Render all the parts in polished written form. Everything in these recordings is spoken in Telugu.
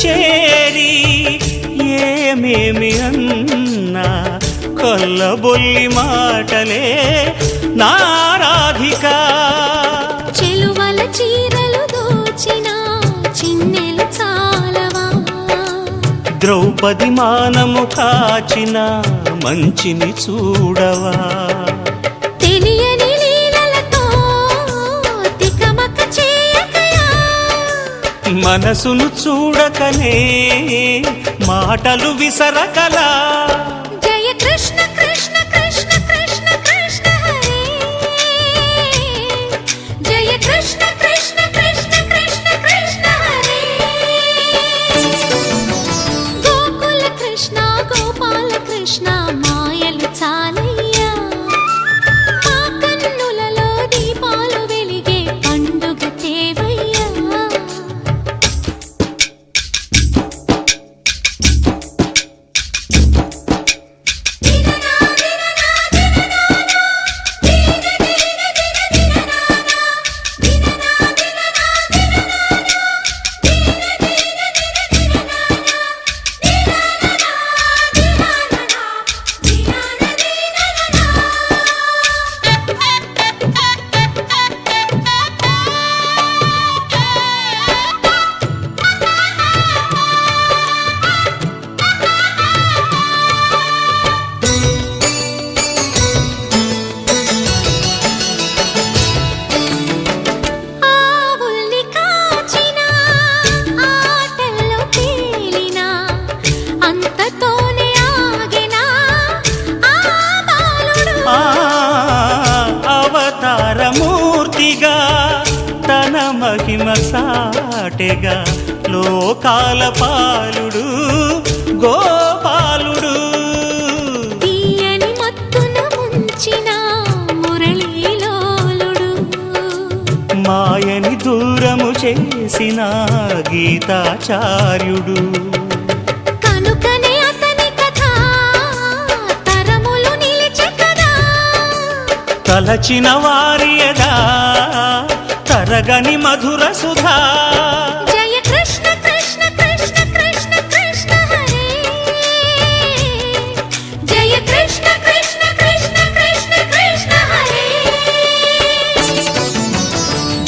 చేరి ఏమేమి అన్నా కొల్లబొల్లి మాటలే నా రాధిక. చెలువల చీరలు దోచిన చిన్నెలు చాలవా, ద్రౌపది మానము కాచిన మంచిని చూడవా. తెలియని లీలలతో తికమక చేయకయా, మనసును చూడకనే మాటలు విసరకలా. జయ కృష్ణ కృష్ణ కృష్ణ కృష్ణ కృష్ణ హరే, జయ కృష్ణ కృష్ణ కృష్ణ కృష్ణ కృష్ణ హరే. గోకుల కృష్ణ గోపాల కృష్ణ మాయలు చాలయ్యా, మా కన్నులలో దీపాలు వెలిగే పండుగ తేవయ్యా. ఆవుల్ని కాచిన ఆటల్లో తేలిన అంతతోనే ఆగిన ఆ బాలుడు, అవతారమూర్తిగా తన మహిమ సాటెగా లోకాల పాలుడు గోపాలుడు. తీయని మత్తున ముంచిన మురళీలోలుడు, మాయని దూరము చేసిన గీతాచార్యుడు. కనుకనే అతని కథ తరములు నిలిచె కదా, తలచిన వారియదా తరగని మధుర సుధా. జయ కృష్ణ కృష్ణ కృష్ణ కృష్ణ కృష్ణ హరే, జయ కృష్ణ కృష్ణ కృష్ణ కృష్ణ కృష్ణ హరే.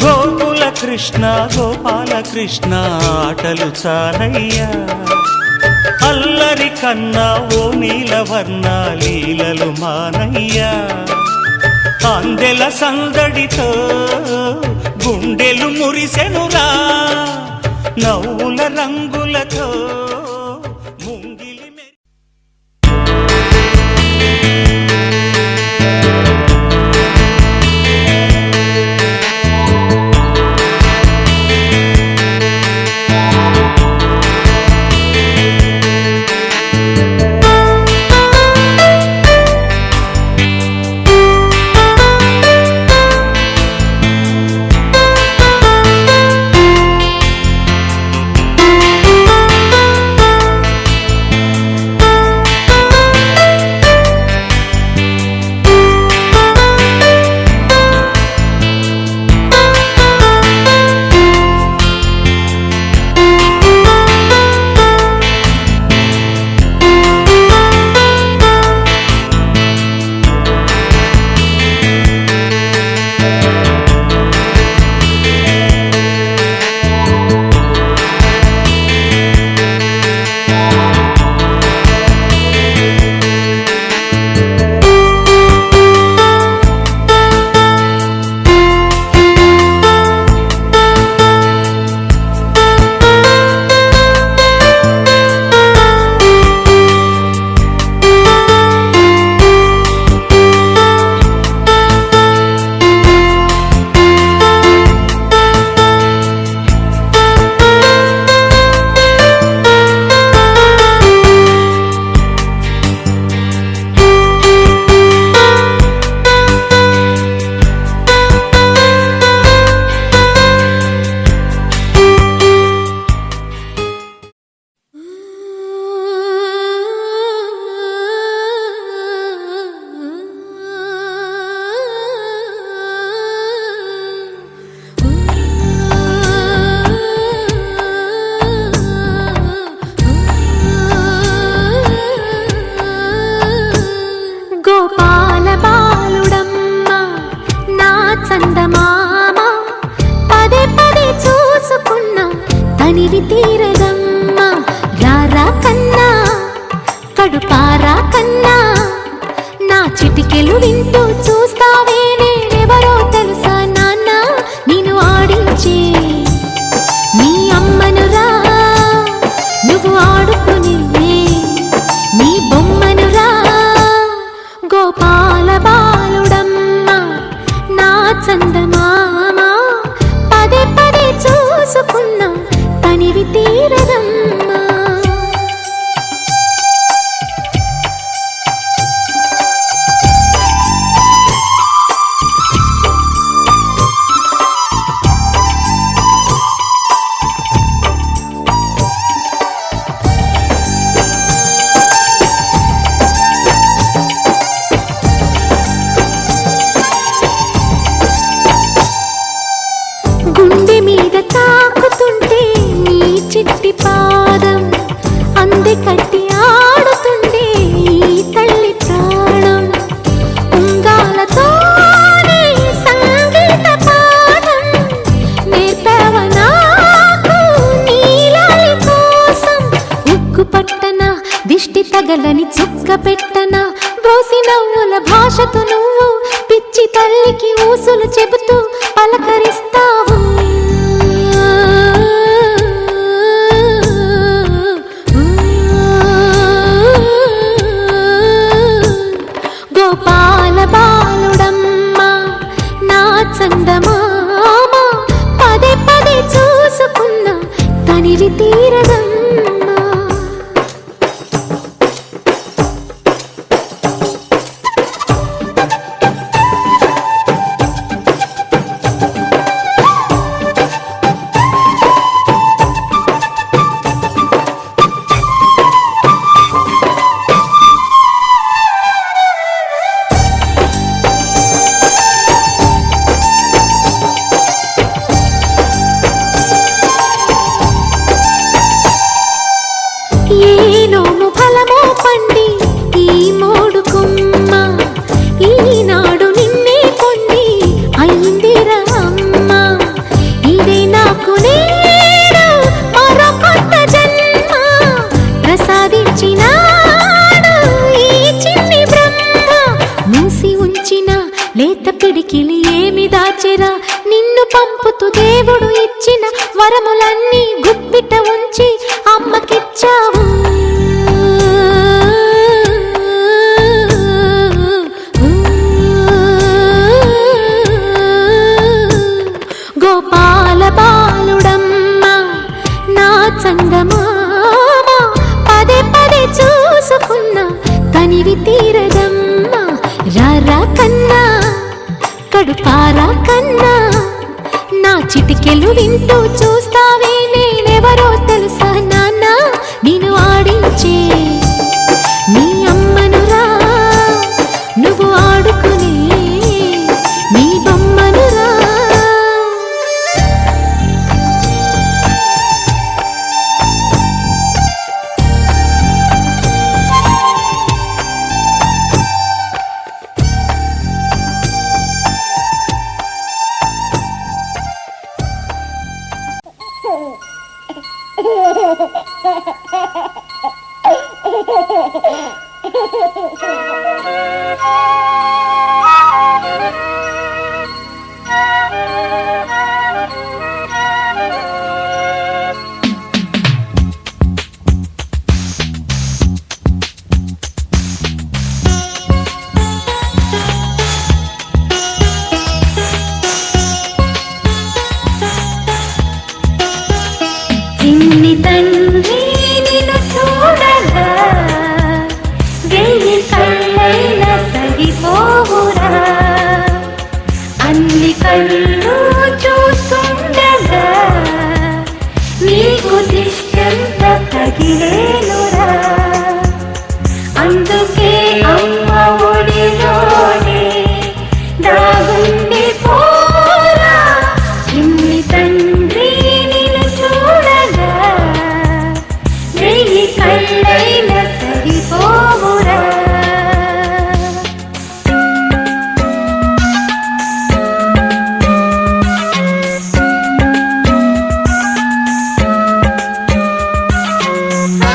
గోకుల కృష్ణ గోపాల కృష్ణ ఆటలు చాలయ్యా, అల్లరి కన్నా ఓ నీలవర్ణ లీలలు మానయ్యా. అందెల సందడితో గుండెలు మురిసెనురా, నవ్వుల రంగులతో ముంగిలి మెరి. వింటూ చూస్తావే నేనెవరో తెలుసా నాన్న నిన్ను ఆడించే నీ అమ్మనురా నువ్వు ఆడుకునే నీ బొమ్మనురా గోపాల బాలుడమ్మ నా చందమామ పదే పదే చూసుకున్నా తనివి తీరదమ్మా గుండె మీద తాకుతుంటే నీ చిట్టి పాదం అంది కట్టి ఆడుతుండే ఈ తల్లి ప్రాణం ఉంగాలతోనే సంగీత పాఠం నేర్పవ నాకు నీలాలి కోసం ఉక్కు పట్టన దిష్టి తగలని చుక్క పెట్టన బోసి నవ్వుల భాషతో నువ్వు పిచ్చి తల్లికి ఊసులు చెబుతూ పలకరిస్తావు గోపాల బాలుడమ్మ నా చందమామ పదే పదే చూసుకున్నా తనివి తీరదమ్మా ఏనోము ఫలమో పండి ఈ మోడు కొమ్మ ఈనాడు నిన్నే కొండి అయిందిరా అమ్మ ఇదే నాకు నేడు మరో కొత్త జన్మ ప్రసాదించినాడు ఈ చిన్ని బ్రహ్మ మూసి ఉంచిన లేత పిడికిలి ఏమి దాచెరా నిన్ను పంపుతూ దేవుడు ఇచ్చిన వరములన్నీ గుప్పిట ఉంచి అమ్మకిచ్చావు గోపాల బాలుడమ్మ నా చందమామ పదే పదే చూసుకున్నా తనివి తీరదమ్మా రారా కన్నా కడుపారా కన్నా నా చిటికెలు వింటూ చూస్తావే నేనెవరో తెలుసా నాన్న నిన్ను ఆడించే నీ అమ్మనురా నువ్వు ఆడుకునే నీ బొమ్మనురా చిన్ని తండ్రి నిన్ను చూడగా వెయ్యి కళ్ళైనా సరిపోవురా అన్ని కళ్ళు చూస్తుండగా నీకు దిష్టంత తగిలేనురా అందుకే అమ్మ ఒడిలోనే దాగుండి పోరా చిన్ని తండ్రి నిన్ను చూడగా వెయ్యి కళ్ళైనా సరిపోవురా ఆ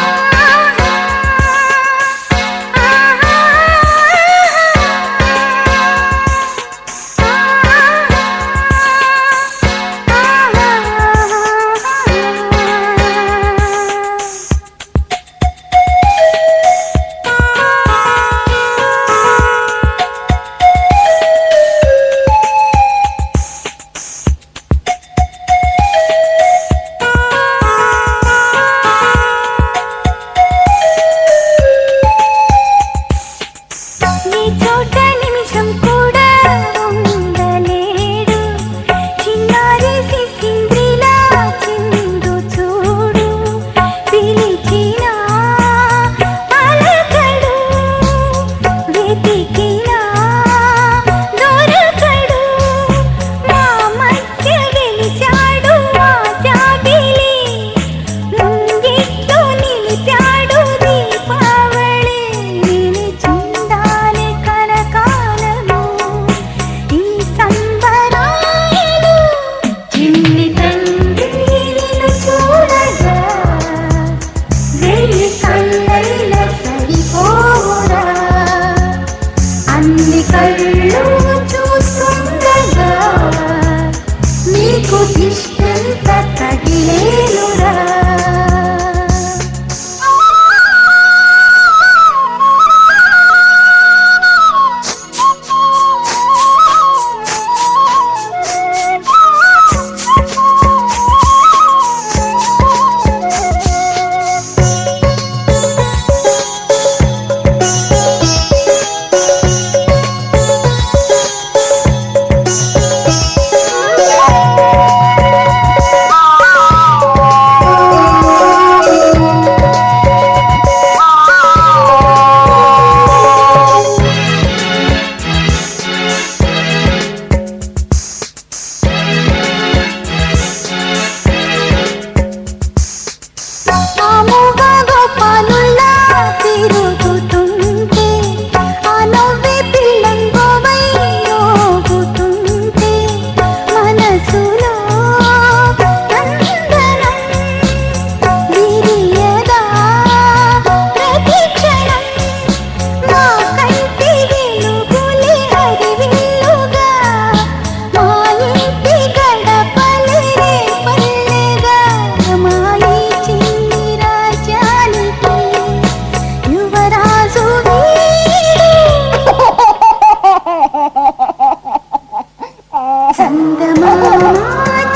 చందమామ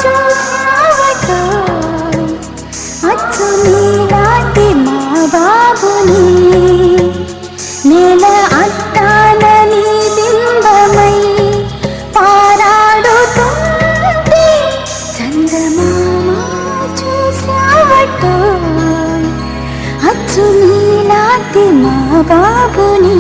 చూసావటో అచ్చు నీలాంటి మా బాబుని నేల అట్టాన నీ బింబమై పారాడుతుంటే చందమామ చూసావటో అచ్చు నీలాంటి మా బాబుని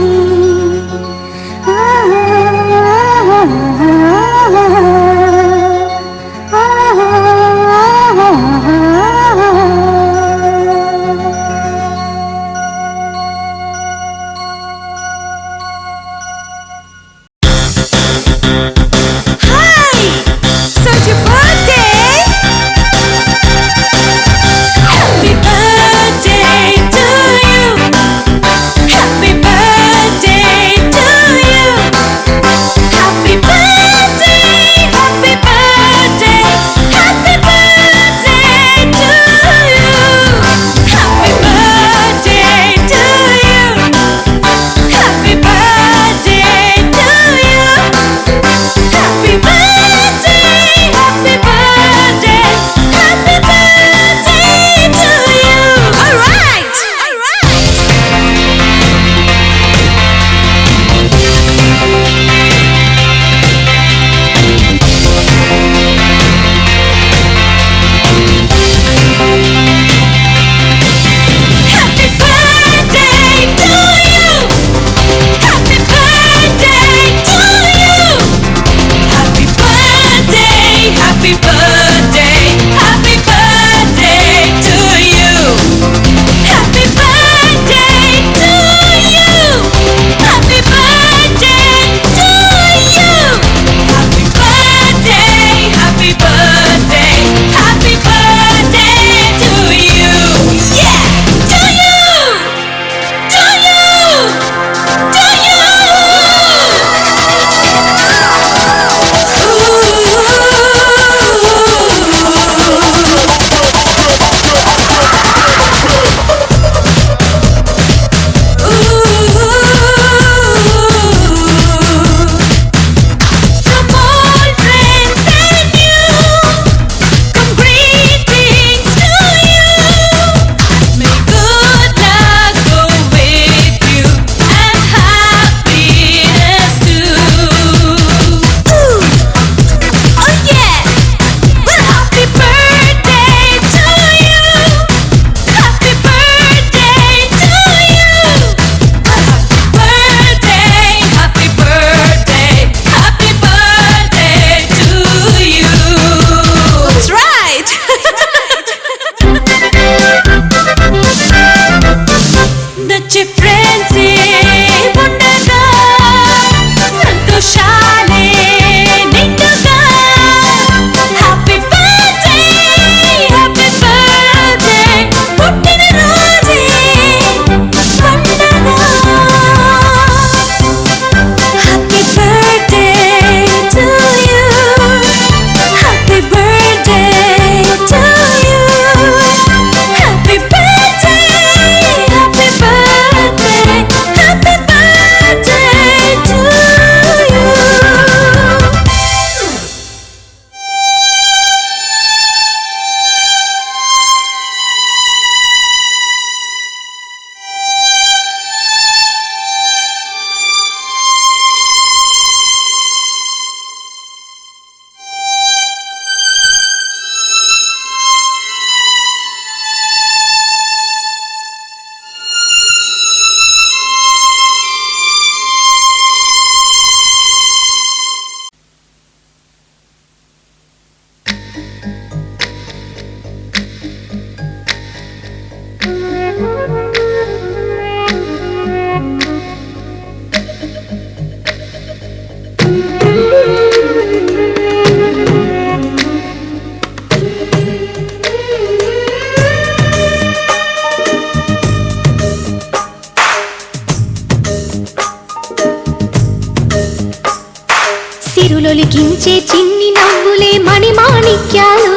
సిరులొలికించే చిన్ని నవ్వులే మణిమాణిక్యాలు,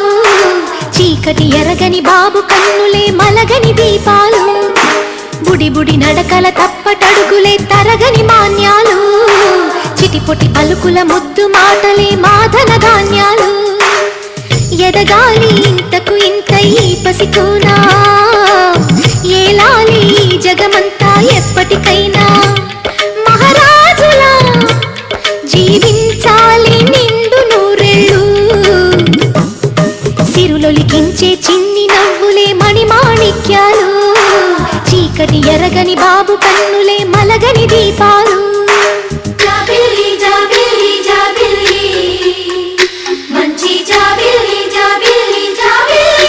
చీకటి ఎరగని బాబు కన్నులే మలగని దీపాలు, బుడి బుడి నడకల తప్పటడుగులే తరగని మాన్యాలు, చిటిపొటి పలుకుల ముద్దు మాటలే మాధన ధాన్యాలు ఎదగాలి ఇంతకు ఇంత ఈ పసికోనా ఏలాలి జగమంతా ఎప్పటికైనా మహారాజులా జీవించాలి నిండు నూరెళ్ళు సిరులొలికించే చిన్ని నవ్వులే మణిమాణిక్యాలు చీకటి ఎరగని బాబు కన్నులే మలగని దీపాలు జాబిల్లి జాబిల్లి జాబిల్లి మంచి జాబిల్లి జాబిల్లి జాబిల్లి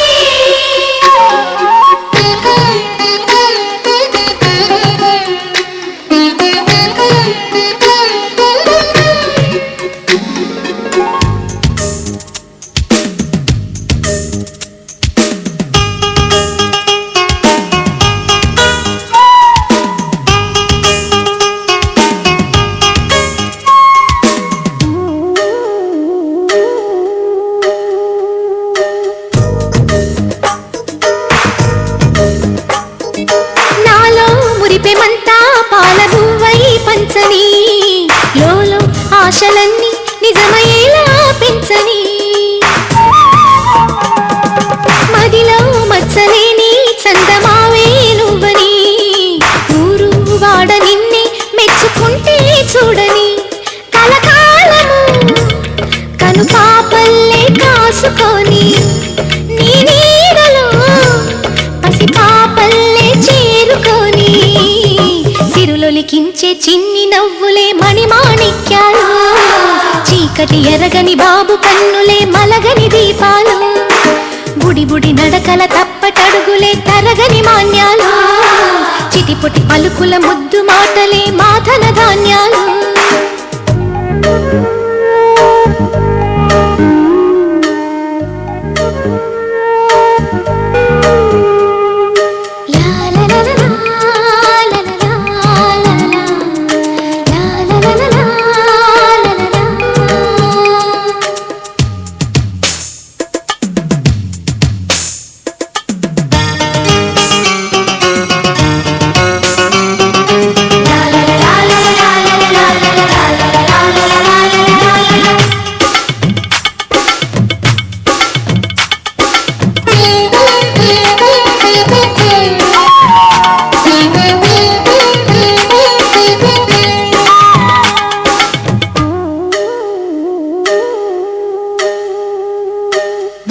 మురిపెమంతా పాల నువ్వై పంచని లోలో ఆశలన్నీ నిజమయ్యేలా పెంచని మదిలో మచ్చలేని చందమావే నువ్వని ఊరు వాడ నిన్నే మెచ్చుకుంటే చూడని కలకాలము కను పాపల్లే కాసుకొని నీ నీడలో పసి పాపల్లే చేరుకొని సిరులొలికించే చిన్ని నవ్వులే మణిమాణిక్యాలు చీకటి ఎరగని బాబు కన్నులే మలగని దీపాలు బుడి బుడి నడకల తప్పటడుగులే తరగని మాన్యాలు చిటిపొటి పలుకుల ముద్దు మాటలే మాధన ధాన్యాలు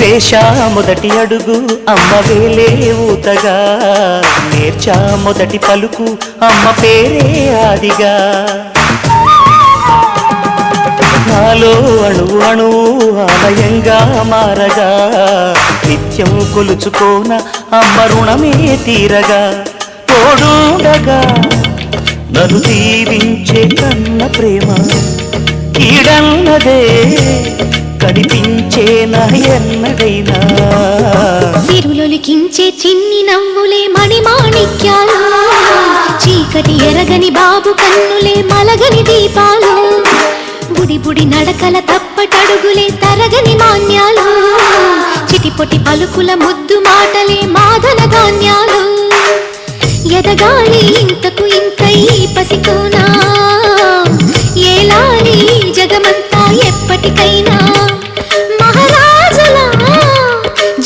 వేశా మొదటి అడుగు అమ్మ వేలే ఊతగా నేర్చా మొదటి పలుకు అమ్మ పేరే ఆదిగా నాలో అణువు అణువు ఆలయంగా మారగా నిత్యం కొలుచుకోన అమ్మ రుణమే తీరగా తోడుండగా నన్ను దీవించే కన్న ప్రేమ కీడన్నదే కనిపించేనా ఎన్నడైనా సిరులొలికించే చిన్ని నవ్వులే మణిమాణిక్యాలు చీకటి ఎరగని బాబు కన్నులే మలగని దీపాలు బుడి బుడి నడకల తప్పటడుగులే తరగని మాన్యాలు చిటిపొటి పలుకుల ముద్దు మాటలే మాధన ధాన్యాలు ఎదగాలి ఇంతకు ఇంత ఈ పసికోనా ఏలాలి జగమంతా ఎప్పటికైనా మహారాజులా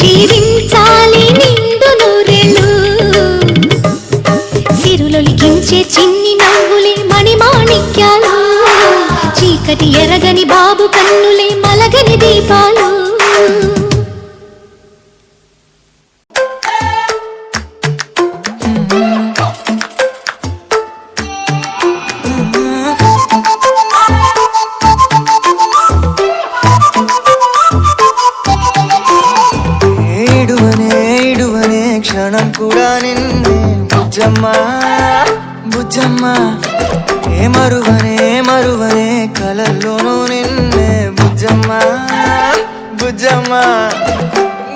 జీవించాలి నిండు నూరెళ్ళు సిరులొలికించే చిన్ని నవ్వులే మణిమాణిక్యాలు చీకటి ఎరగని బాబు కన్నులే మలగని దీపాలు క్షణం కూడా నిన్నే బుజ్జమ్మ బుజ్జమ్మ ఏ మరువనే కలల్లోనూ నిన్నే బుజ్జమ్మ బుజ్జమ్మ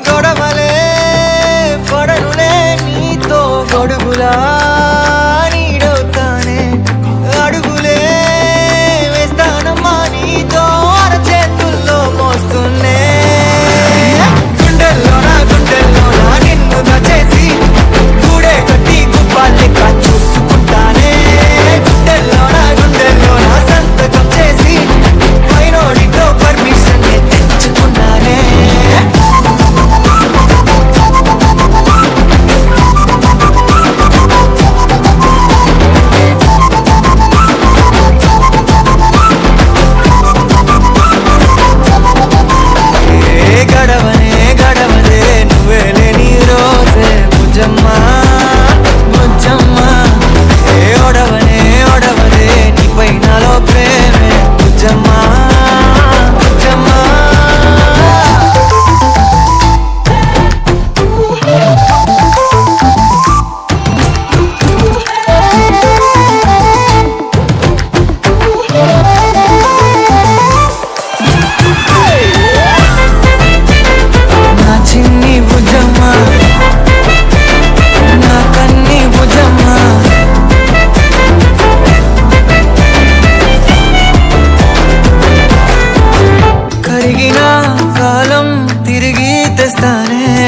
గొడవలే పడనులే నీతో గొడుగులా నీడవుతానే అడుగులే వేస్తానమ్మా నీతో అరచేతుల్లో మోస్తున్నే గుండెల్లోనా నిన్ను దచేసి గూడే కట్టి గుప్పాలెక్క చూసుకుంటానే గుండెల్లోనా సంతకం చేసి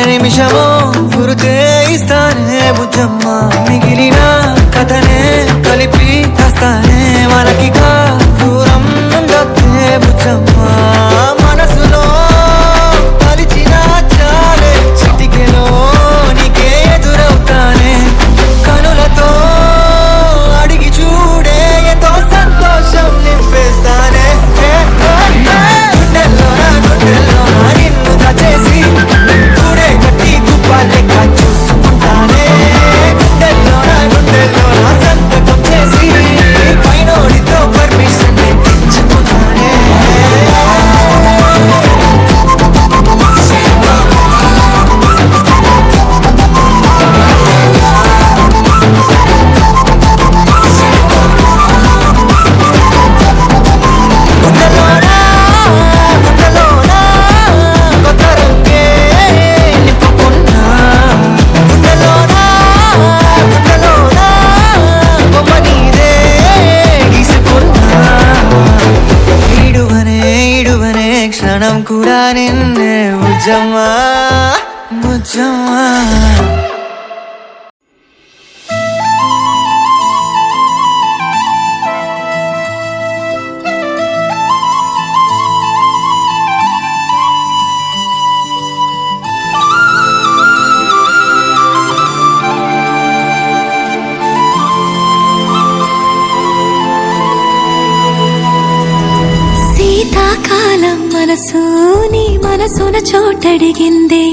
నిమిషమో గురుతే ఇస్తానే బుజ్జమ్మ మిగిలిన కథనే కలిపి కాస్తానే మనకిగా దూరం ఉండొద్దే బుజ్జమ్మ మనసులో కలిచిన చాలే చిటికెలో నీకే ఎదురవుతానే కనులతో అడిగి చూడే ఎంతో సంతోషం నింపేస్తానే గుండెల్లోనా నిన్ను దచేసి చూడే గట్టి గుప్ప లెక్క చూసుకుంటానే గుండెల్లోనా సంతకం చేసి పైనోడితో పర్మిషన్ తెచ్చుకుంటానే గుండెల్లోనా కొత్త రంగే నింపుకున్నా గుండెల్లోనా బొమ్మ నీదే గీసుకున్నా ఈడువనే క్షణం కూడా నిన్నే బుజ్జమ్మా బుజ్జమ్మా శీతాకాలం మనసు నీ మనసున చోటడిగిందే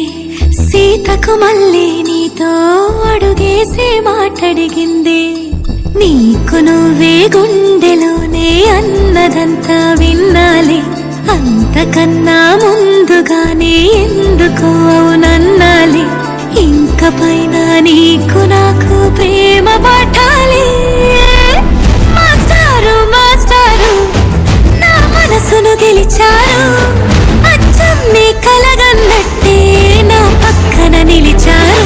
సీతకు మళ్ళీ నీతో అడుగేసే మాటడిగిందే నీకు నువ్వే గుండెలోనే అన్నదంతా విన్నాలే అంతకన్నా ముందుగానే ఎందుకు అవునన్నాలే ఇంక పైన నీకు నాకు ప్రేమ పాఠాలే మాస్టారు మాస్టారు నా మనసును గెలిచారు అచ్చం నీ కలగన్నట్టే నా పక్కన నిలిచారు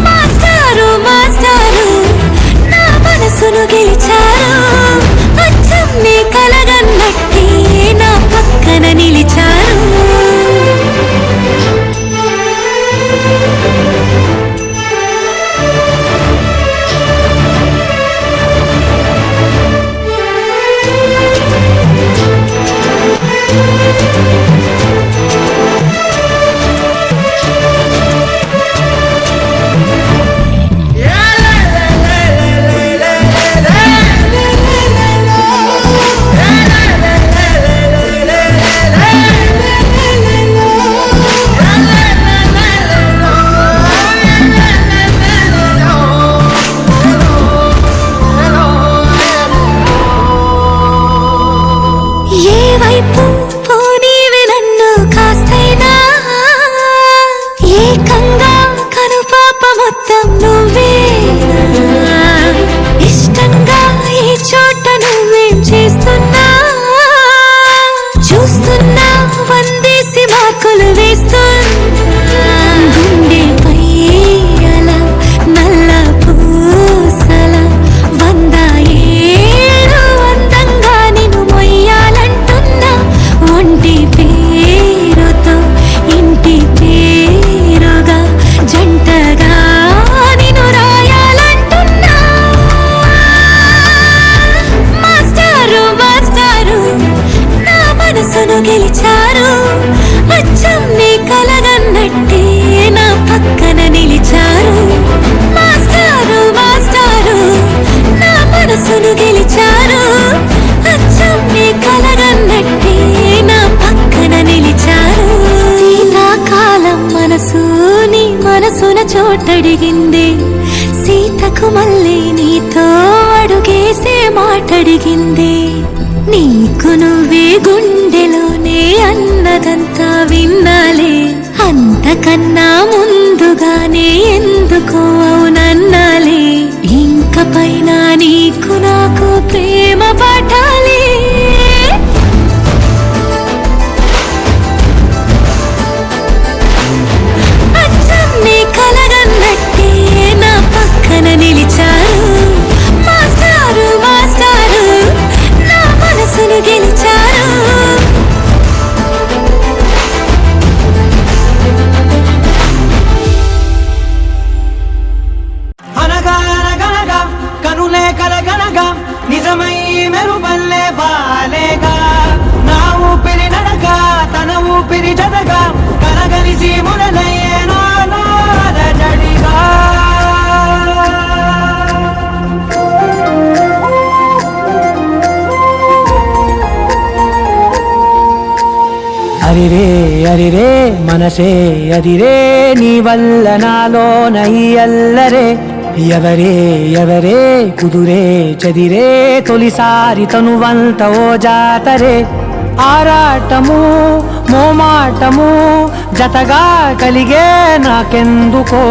మాస్టారు మాస్టారు నా మనసును గెలిచారు అచ్చం నీ కలగన్నట్టే నా పక్కన నిలిచారు గెలిచారు అచ్చం నీ కలగన్నట్టే నా పక్కన నిలిచారు మాస్టారు మాస్టారు నా మనసును గెలిచారు అచ్చం నీ కలగన్నట్టే నా పక్కన నిలిచారు శీతాకాలం మనసు నీ మనసున చోటడిగింది సీతకు మళ్ళీ నీతో అడుగేసే మాటడిగింది నీకు నువ్వే గుండెలోనే అన్నదంతా విన్నాలే అంతకన్నా ముందుగానే ఎందుకో అవునన్నాలే ఇంక పైన నీకు నాకు ప్రేమ పాఠాలే అచ్చం నీ కలగన్నట్టే నా పక్కన నిలిచారు మాస్టారు మాస్టారు నా మనసును గెలిచారు అరిరే అరిరే మనసే అదిరే నీ వల్ల నాలోన ఈ అల్లరే ఎవరే ఎవరే కుదురే చదిరే తొలిసారి తనువంత ఓ జాతరే ఆరాటము మోమాటము జతగా కలిగే నాకెందుకో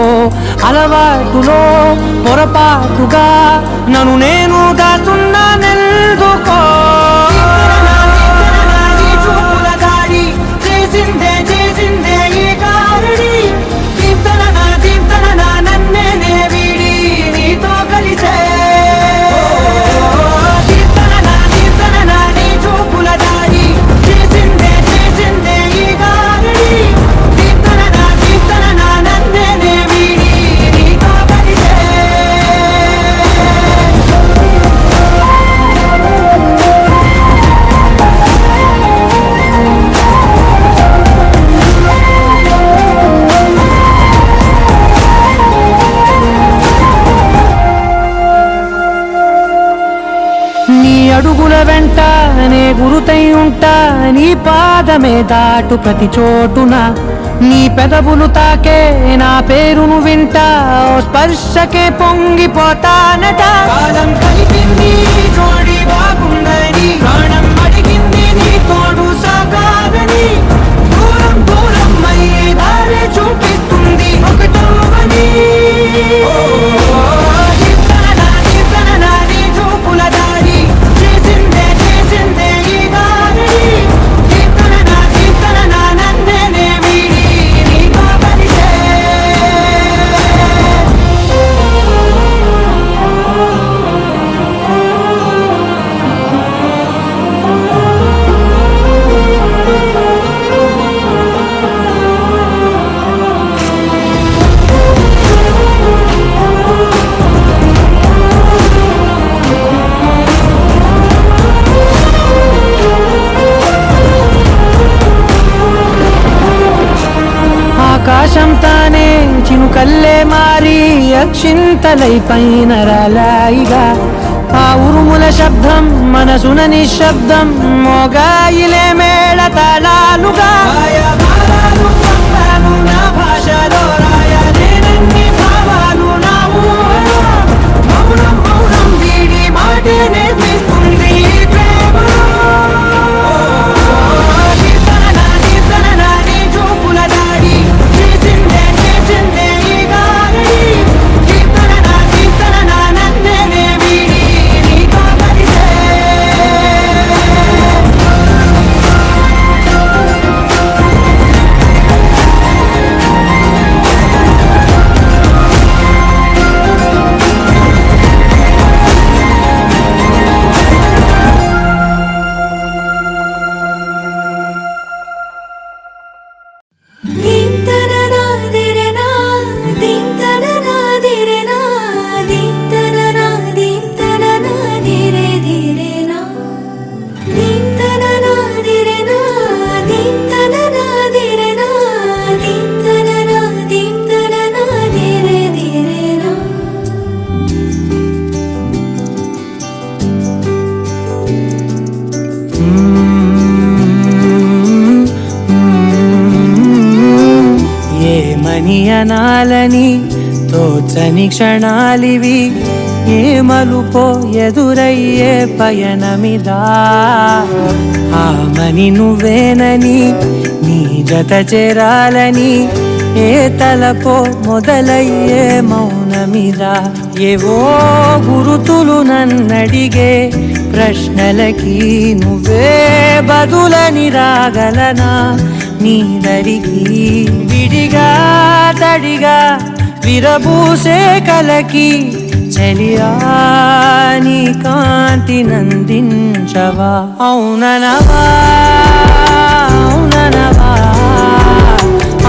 అలవాటులో పొరపాటుగా నన్ను నేను దాచున్నానెందుకో చేసిందే ఈ గారడి దీప్తన నన్నే వీడి నీతో కలిసే దీప్తన నీ చూపుల దాడి చేసిందే ఈ గారడి దీప్తన నన్నే వీడి నీతో కలిసే నీ అడుగుల వెంట నే గురుతై ఉంటా నీ పాదమే దాటు ప్రతి చోటున నీ పెదవులు తాకే నా పేరును వింటా ఓ స్పర్శకే పొంగిపోతానట కాలం కలిపింది జోడి బాగుందని ప్రాణం అడిగింది నీ తోడు సాగాలని దూరం దూరం అయ్యే దారి చూపిస్తుంది ఒకటవని నీ చూపుల దారి చేసిందే ఈ దారి దీప్తన నన్నే వీడి నీతో కలిసే ఆకాశం తానే చినుకల్లే మారి అక్షింతలై పైన రాలాయిగా ఆ ఉరుముల శబ్దం మనసున నిశ్శబ్దం మోగాయిలే మేళ తాళాలుగా నా భాషలో రాయలేనన్ని భావాలు నా ఊహలో మౌనం మౌనం వీడి మాటే నేర్పిస్తుంది ప్రేమలో నీ చూపుల దాడి చేసిందే ఈ గారడి దీప్తన నన్నే వీడి నీతో కలిసే ఏమని అనాలని తోచని క్షణాలివి ఏ మలుపో ఎదురయ్యే పయనమిదా ఆమని నువ్వేనని నీ జత చేరాలని ఏ తలపో మొదలయ్యే మౌనమిదా ఏవో గురుతులు నన్నడిగే ప్రశ్నలకి నువ్వే బదులని రాగలనా నీ దరికి విడిగా తడిగా విరబూసే కలకి చెలియా నీ కాంతి నందించవా అవుననవా అవుననవా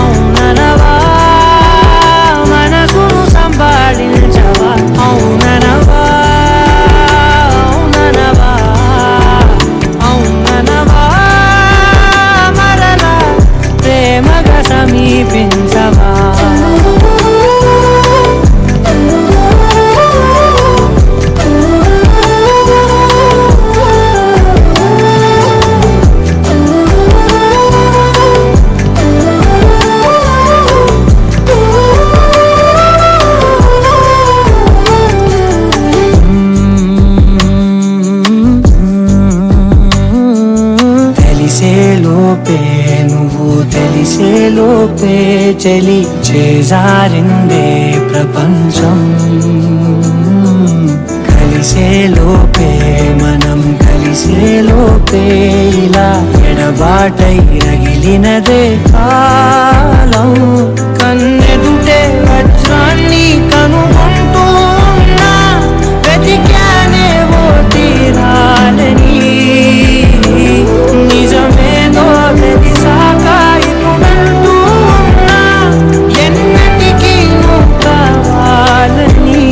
అవుననవా మనసును సంపాదించవా అవుననవా అవుననవా అవుననవా మరలా ప్రేమగా సమీపించవా లోపే నువ్వు తెలిసే లోపే చలి చేజారిందే ప్రపంచం కలిసే లోపే మనం కలిసే లోపే ఇలా ఎడబాటై రగిలినదే కాలం కన్నెదుటే వజ్రాన్ని కనుగొంటూ ఉన్నా వెతికానే ఓ తీరాలని నిజమేదో తెలిసాక ఇప్పుడంటూ ఉన్నా ఎన్నటికీ నువ్వు కావాలని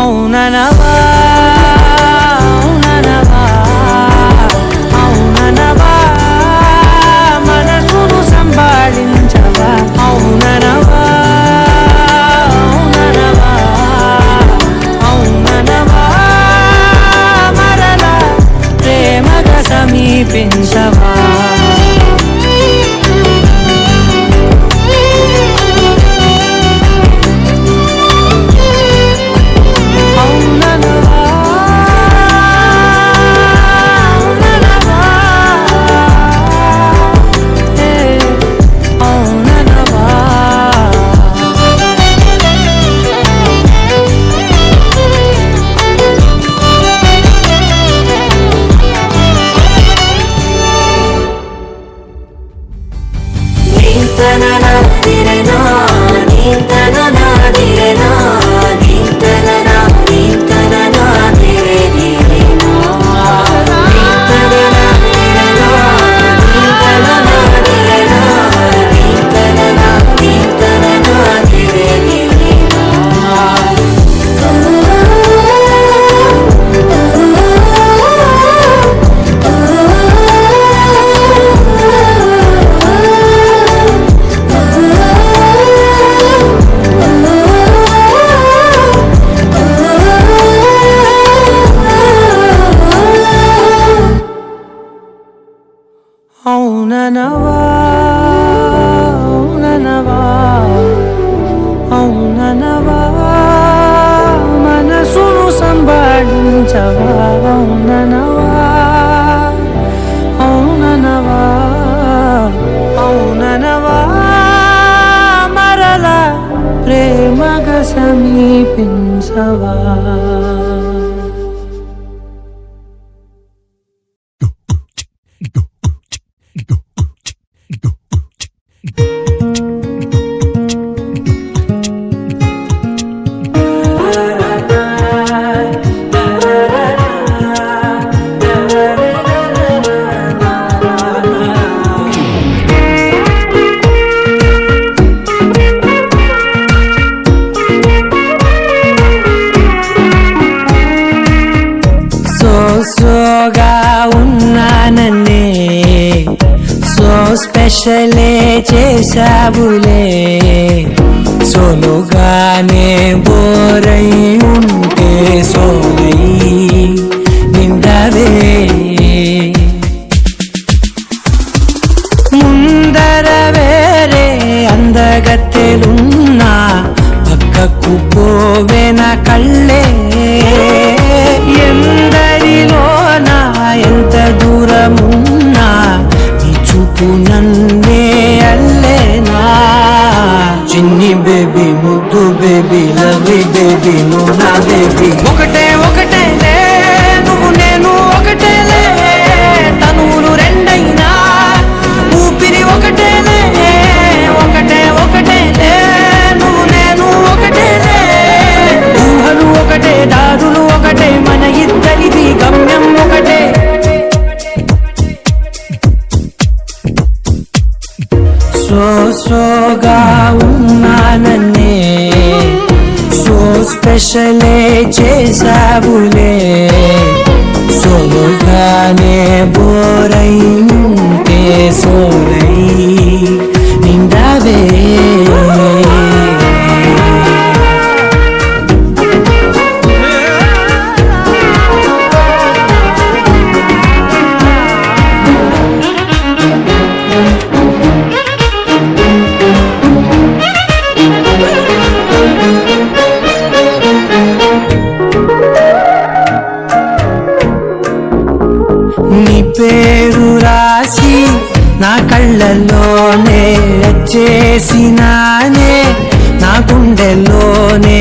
అవుననవా అవుననవా అవుననవా మనసును సంభాళించవా అవుననవా అవుననవా అవుననవా మరలా ప్రేమగా సమీపించవా అవుననవా అవుననవా హే అవుననవా అవుననవా అవుననవా అవుననవా మనసును సంభాళించవా అవుననవా అవుననవా అవుననవా మరలా ప్రేమగా సమీపించవా సోగా ఉన్నానన్నే సో స్పెషలే చేసావులే సోలుగానే బోరై ఉంటే సోలై నిండవే ముందర వేరే అందగత్తెలున్నా పక్కకు పోవేన కళ్ళే ఎందరిలోనా ఎంత దూరమున్నా నీ చూపు నన్నే అల్లేనా చిన్ని బేబీ ముద్దు బేబీ లవ్లీ బేబీ నువ్వు నా బేబీ ఒకటే ఒకటేలే నువ్వు నేను ఒకటేలే తనువులు రెండైనా ఊపిరి ఒకటేలే ఒకటే ఒకటేలే నువ్వు నేను ఒకటేలే ఊహలు ఒకటే దారులు ఒకటే మన ఇద్దరిది గమ్యం ఒకటే సోగా ఉన్నానన్నే సో స్పెషలే చేసావులే సోలుగానే బోరై ఉంటే సోలై నిండవే నీ పేరు రాసి నా కళ్ళల్లోనే చేసినానే నా గుండెల్లోనే